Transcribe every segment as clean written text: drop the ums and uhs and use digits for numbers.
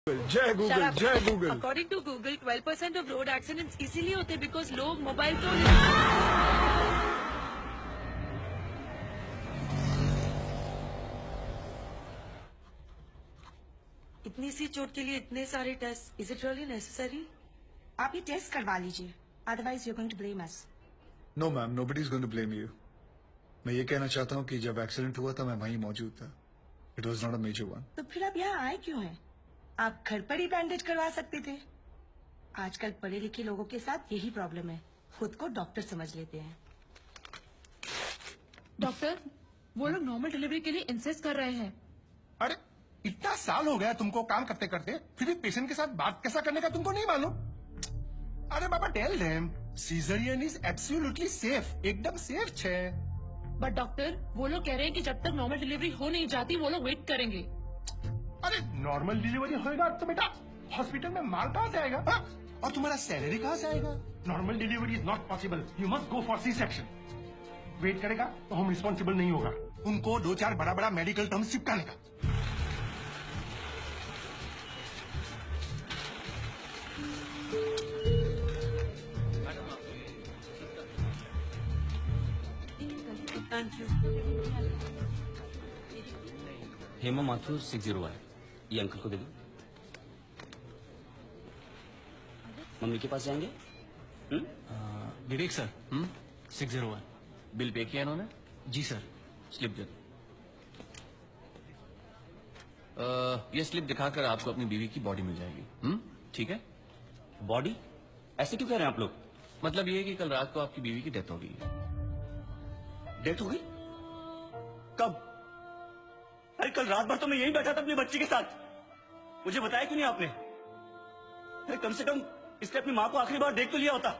जय गूगल, जय Google. According to Google 12% of road accidents इसीलिए होते बिकॉज लोग मोबाइल फोन। इतनी सी चोट के लिए इतने सारे test, is it really necessary? आप ये टेस्ट करवा लीजिए, otherwise you going to blame us. No ma'am, nobody is going to blame you. मैं ये कहना चाहता हूँ कि जब एक्सीडेंट हुआ था मैं वहीं मौजूद था। It was not a major one. तो फिर आप यहाँ आए क्यों हैं? आप घर पर ही बैंडेज करवा सकते थे। आजकल पढ़े लिखे लोगों के साथ यही प्रॉब्लम है, खुद को डॉक्टर समझ लेते हैं। डॉक्टर, वो लोग नॉर्मल डिलीवरी के लिए इंसिस्ट कर रहे हैं। अरे इतना साल हो गया तुमको काम करते करते, फिर भी पेशेंट के साथ बात कैसा करने का तुमको नहीं मालूम? अरे बाबा tell them caesarean is absolutely safe, एकदम सेफ छे। बट डॉक्टर, वो लोग कह रहे हैं कि जब तक नॉर्मल डिलीवरी हो नहीं जाती वो लोग वेट करेंगे। अरे नॉर्मल डिलीवरी होएगा तो बेटा हॉस्पिटल में माल कहाँ से आएगा? हाँ? और तुम्हारा सैलरी कहाँ से आएगा? Normal delivery is not possible, you must go for C section. Wait करेगा तो हम रिस्पॉन्सिबल नहीं होगा, उनको 2-4 बड़ा बड़ा मेडिकल टर्म्स चिपकाने का। Thank you. हेमा माथुर 601, ये अंकल को दे दो। मम्मी के पास जाएंगे? विवेक सर 601। बिल पे किया इन्होंने? जी सर। स्लिप दे दो। ये स्लिप दिखाकर आपको अपनी बीवी की बॉडी मिल जाएगी। ठीक है? बॉडी? ऐसे क्यों कह रहे हैं आप लोग? मतलब ये है कि कल रात को आपकी बीवी की डेथ हो गई। डेथ हो गई? कब? अरे कल रात भर तो मैं यहीं बैठा था अपनी बच्ची के साथ, मुझे बताया क्यों नहीं आपने? अरे कम से कम इसने अपनी माँ को आखिरी बार देख तो लिया होता।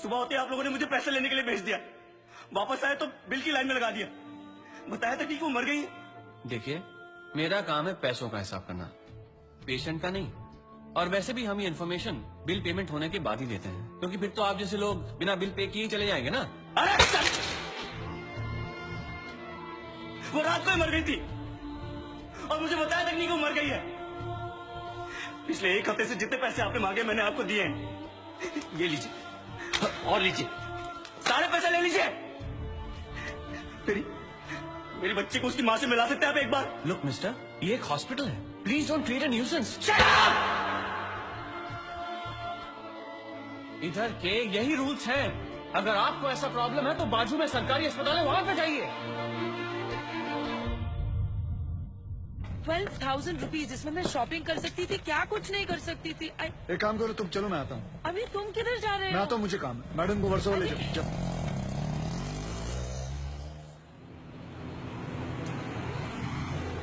सुबह होते आप लोगों ने मुझे पैसे लेने के लिए भेज दिया, वापस आए तो बिल की लाइन में लगा दिया, बताया था कि वो मर गई है। देखिए, मेरा काम है पैसों का हिसाब करना, पेशेंट का नहीं। और वैसे भी हम ये इन्फॉर्मेशन बिल पेमेंट होने के बाद ही देते हैं, क्योंकि फिर तो आप जैसे लोग बिना बिल पे किए ही चले जाएंगे ना। अरे वो रात को ही मर गई थी और मुझे बताया तक नहीं कि वो मर गई है। पिछले 1 हफ्ते से जितने पैसे आपने मांगे मैंने आपको दिए हैं। ये लीजिए और लीजिए, सारे पैसे ले लीजिए। मेरी बच्ची को उसकी माँ से मिला सकते हैं आप एक बार? लुक मिस्टर, ये एक हॉस्पिटल है, please don't create a nuisance. इधर के यही रूल्स हैं। अगर आपको ऐसा प्रॉब्लम है तो बाजू में सरकारी अस्पताल है, वहां पे जाइए। 12,000 रुपीज, इसमें मैं शॉपिंग कर सकती थी, क्या कुछ नहीं कर सकती थी। एक काम करो, तुम चलो, मैं आता हूँ। अभी तुम किधर जा रहे हो? मैं आता हूँ, मुझे काम है। मैडम को वर्षों ले जाओ।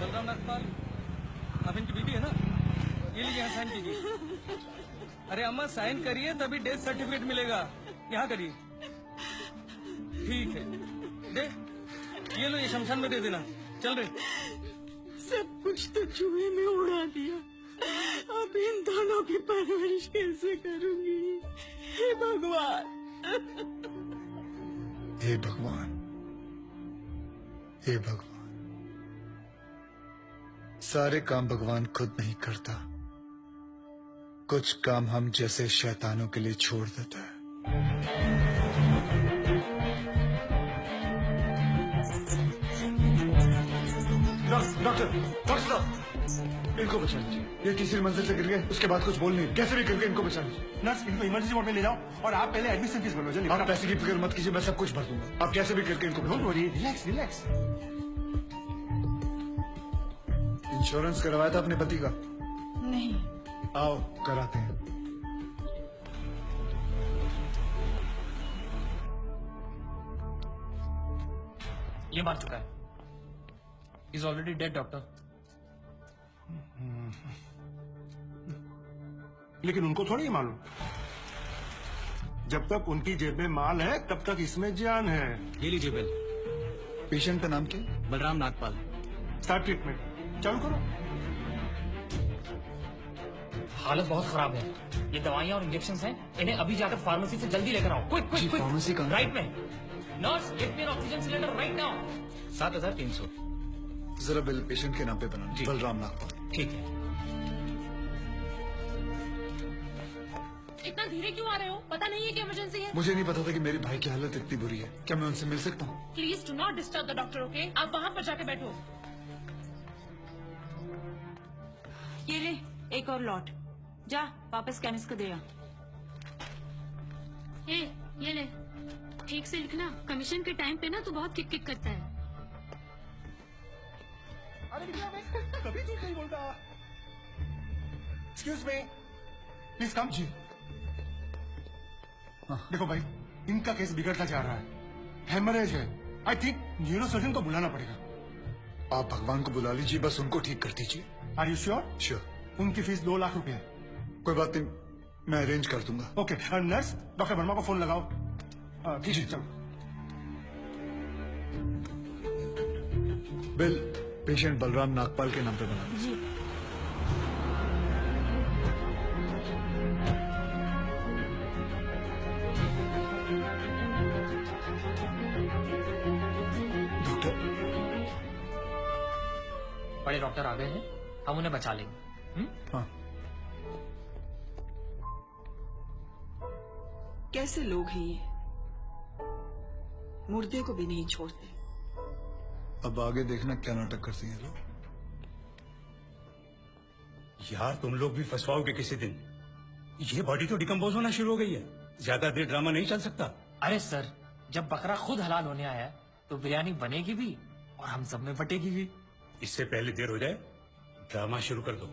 बलराम नागपाल, आप इनकी बीवी है ना? ये लीजिए, साइन कीजिए। अरे अम्मा साइन करिए तभी डेथ सर्टिफिकेट मिलेगा, यहाँ करिए। ठीक है, दे ये लो, ये शमशान में दे देना। चल रहे सब कुछ तो चूहे में उड़ा दिया, अब इन दोनों की परवरिश कैसे करूंगी? हे भगवान, हे भगवान, हे भगवान। सारे काम भगवान खुद नहीं करता, कुछ काम हम जैसे शैतानों के लिए छोड़ देता है। डॉक्टर साहब, इनको बचा लीजिए। ये तीसरी मंजिल से गिर गए, उसके बाद कुछ बोल नहीं, कैसे भी करके इनको बचा लीजिए। नर्स, इनको इमरजेंसी वार्ड में ले जाओ और आप पहले एडमिशन फीस भरो। जल्दी। आप पैसे की फिक्र मत कीजिए, मैं सब कुछ भर दूंगा। आप कैसे भी करके इनको don't worry, relax relax. Insurance करवाया था अपने पति का? नहीं। आओ कराते हैं। ये मार चुका है, इज ऑलरेडी डेड डॉक्टर। लेकिन उनको थोड़ी मालूम, जब तक उनकी जेब में माल है तब तक इसमें जान है। ये लीजिए बिल। पेशेंट का नाम क्या? बलराम नागपाल। स्टार्ट ट्रीटमेंट, चालू करो। हालत बहुत खराब है, ये दवाइयाँ और इंजेक्शन हैं, इन्हें अभी जाकर फार्मेसी से जल्दी लेकर आओ। Quick quick quick. फार्मेसी कहाँ? राइट में। Nurse, get me N oxygen cylinder right now. 7,300। जरा बिल पेशेंट के नाम पे बनाना। जी। बलराम नागपाल। ठीक है। इतना धीरे क्यों आ रहे हो? पता नहीं है कि इमरजेंसी है? मुझे नहीं पता था कि मेरे भाई की हालत इतनी बुरी है। क्या मैं उनसे मिल सकता हूँ? Please do not disturb the doctor, okay? आप वहाँ पर जाके बैठो। ये ले एक और लॉट, जा वापस केमिस्ट को दे आ। ये ले, ठीक से लिखना। कमीशन के टाइम पे ना तू बहुत किक किक करता है। अरे भैया मैं कभी झूठ नहीं बोलता। Excuse me, please come. जी देखो भाई, इनका केस बिगड़ता जा रहा है, हेमरेज है। आई थिंक न्यूरोसर्जन को बुलाना पड़ेगा। आप भगवान को बुला लीजिए, बस उनको ठीक कर दीजिए। Are you sure? श्योर। उनकी फीस 2 लाख रुपए है। कोई बात नहीं, मैं अरेंज कर दूंगा। ओके नर्स, डॉक्टर वर्मा को फोन लगाओ। ठीक है चलो। बिल पेशेंट बलराम नागपाल के नाम पे बना दो। जी डॉक्टर, बड़े डॉक्टर आ गए हैं, हम उन्हें बचा लेंगे। हाँ कैसे लोग हैं ये, मुर्दे को भी नहीं छोड़ते। अब आगे देखना क्या नाटक करते हैं लोग। यार तुम लोग भी फंसवाओगे किसी दिन। ये बॉडी तो डिकम्पोज होना शुरू हो गई है, ज्यादा देर ड्रामा नहीं चल सकता। अरे सर, जब बकरा खुद हलाल होने आया है तो बिरयानी बनेगी भी और हम सब में बटेगी भी। इससे पहले देर हो जाए, ड्रामा शुरू कर दो।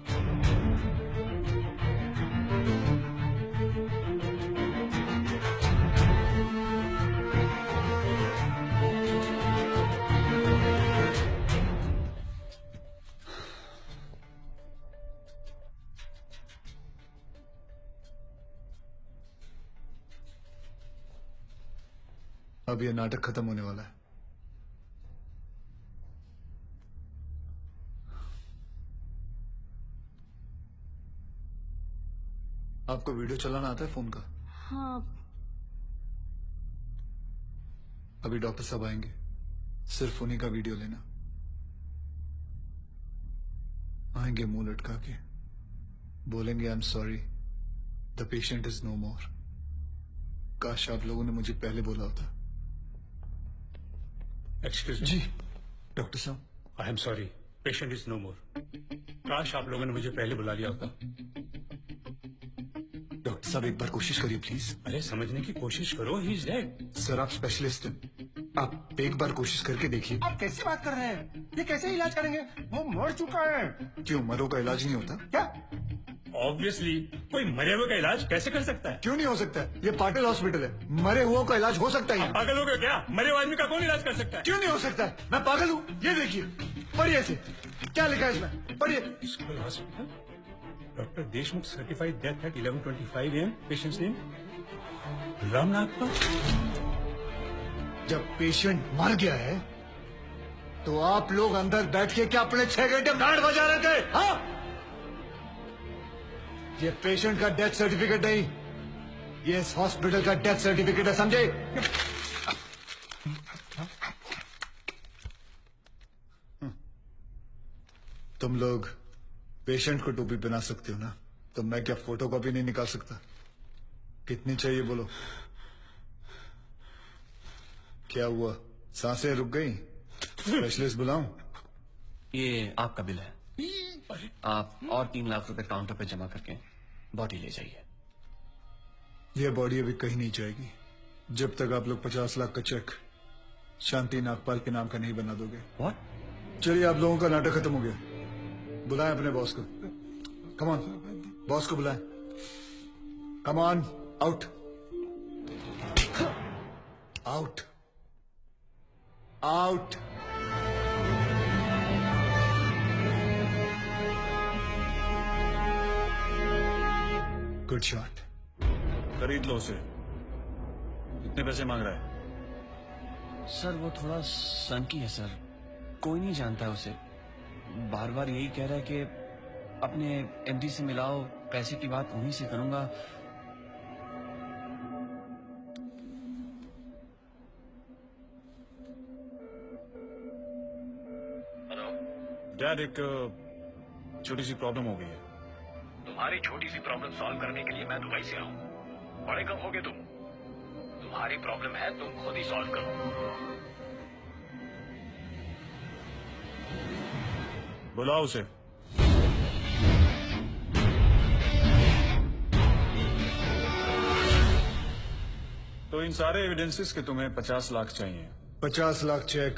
अब ये नाटक खत्म होने वाला है। आपको वीडियो चलाना आता है फोन का? हाँ अभी डॉक्टर साहब आएंगे, सिर्फ उन्हीं का वीडियो लेना। आएंगे मुंह लटका के, बोलेंगे I am sorry, the patient is no more. काश आप लोगों ने मुझे पहले बोला होता। एक्सक्यूज जी डॉक्टर साहब, I am sorry, patient is no more. काश आप लोगों ने मुझे पहले बुला लिया होता। डॉक्टर साहब एक बार कोशिश करिए प्लीज। अरे समझने की कोशिश करो, ही इज डेड। सर आप स्पेशलिस्ट हैं, आप एक बार कोशिश करके देखिए। आप कैसी बात कर रहे हैं? ये कैसे इलाज करेंगे? वो मर चुका है। क्यों, मरो का इलाज नहीं होता? क्या? ऑब्वियसली कोई मरे हुए का इलाज कैसे कर सकता है? क्यों नहीं हो सकता है? ये पाटिल हॉस्पिटल है, मरे हुओं का इलाज हो सकता है। आप पागल हो गए क्या? मरे हुए आदमी का कौन इलाज कर सकता है? क्यों नहीं हो सकता है? मैं पागल हूँ? ये देखिए, पढ़िए इसे, क्या लिखा है इसमें, पढ़िए। School hospital, doctor Deshmukh certified death eight 11:25 AM। Patients name Ram Nagpal. जब पेशेंट मर गया है तो आप लोग अंदर बैठ के क्या अपने 6 घंटे बैंड बजा रहे थे? हाँ, ये पेशेंट का डेथ सर्टिफिकेट नहीं, ये इस हॉस्पिटल का डेथ सर्टिफिकेट है, समझे? तुम लोग पेशेंट को टोपी पहना सकते हो ना, तो मैं क्या फोटोकॉपी नहीं निकाल सकता? कितनी चाहिए बोलो? क्या हुआ, सांसें रुक गई? स्पेशलिस्ट बुलाऊं? ये आपका बिल है, आप और 3 लाख रुपए काउंटर पे जमा करके बॉडी ले जाइए। यह बॉडी अभी कहीं नहीं जाएगी जब तक आप लोग 50 लाख का चेक शांति नागपाल के नाम का नहीं बना दोगे। व्हाट? चलिए, आप लोगों का नाटक खत्म हो गया, बुलाएं अपने बॉस को। कम ऑन, बॉस को बुलाएं। Come on, out out out. Good shot. खरीद लो उसे। कितने पैसे मांग रहा है? सर वो थोड़ा सनकी है सर, कोई नहीं जानता है उसे। बार बार यही कह रहा है कि अपने एमडी से मिलाओ, पैसे की बात उन्हीं से करूंगा। डैड, एक छोटी सी प्रॉब्लम हो गई है। तुम्हारी छोटी सी प्रॉब्लम सॉल्व करने के लिए मैं दुबई से आऊं। बड़े कब होगे तुम? तुम्हारी प्रॉब्लम है, तुम खुद ही सॉल्व करो। बुलाओ उसे। तो इन सारे एविडेंसेस के तुम्हें 50 लाख चाहिए। 50 लाख चेक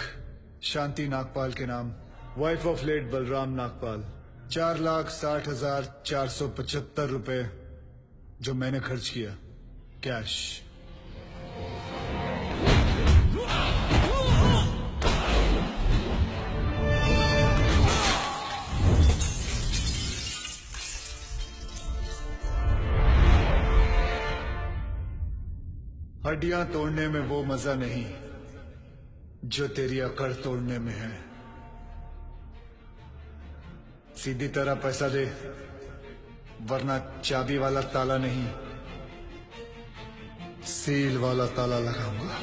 शांति नागपाल के नाम, wife of late Balram Nagpal. 4,60,475 रुपए जो मैंने खर्च किया, कैश। हड्डियां तोड़ने में वो मजा नहीं जो तेरी अकड़ तोड़ने में है। सीधी तरह पैसा दे, वरना चाबी वाला ताला नहीं, सील वाला ताला लगाऊंगा।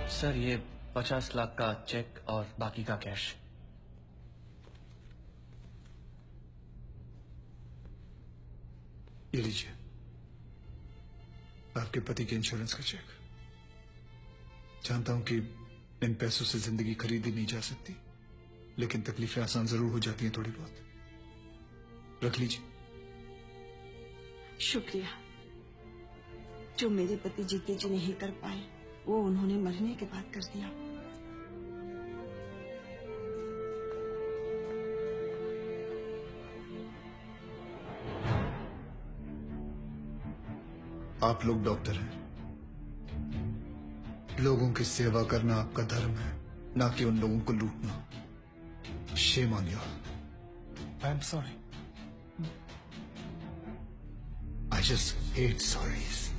सर, ये 50 लाख का चेक और बाकी का कैश। ये लीजिए, आपके पति के इंश्योरेंस का चेक। जानता हूं कि इन पैसों से जिंदगी खरीदी नहीं जा सकती, लेकिन तकलीफें आसान जरूर हो जाती हैं थोड़ी बहुत। रख लीजिए। शुक्रिया। जो मेरे पति जीते जी नहीं कर पाए, वो उन्होंने मरने के बाद कर दिया। आप लोग डॉक्टर हैं, लोगों की सेवा करना आपका धर्म है, ना कि उन लोगों को लूटना। Shame on you. I am sorry. I just hate sorries.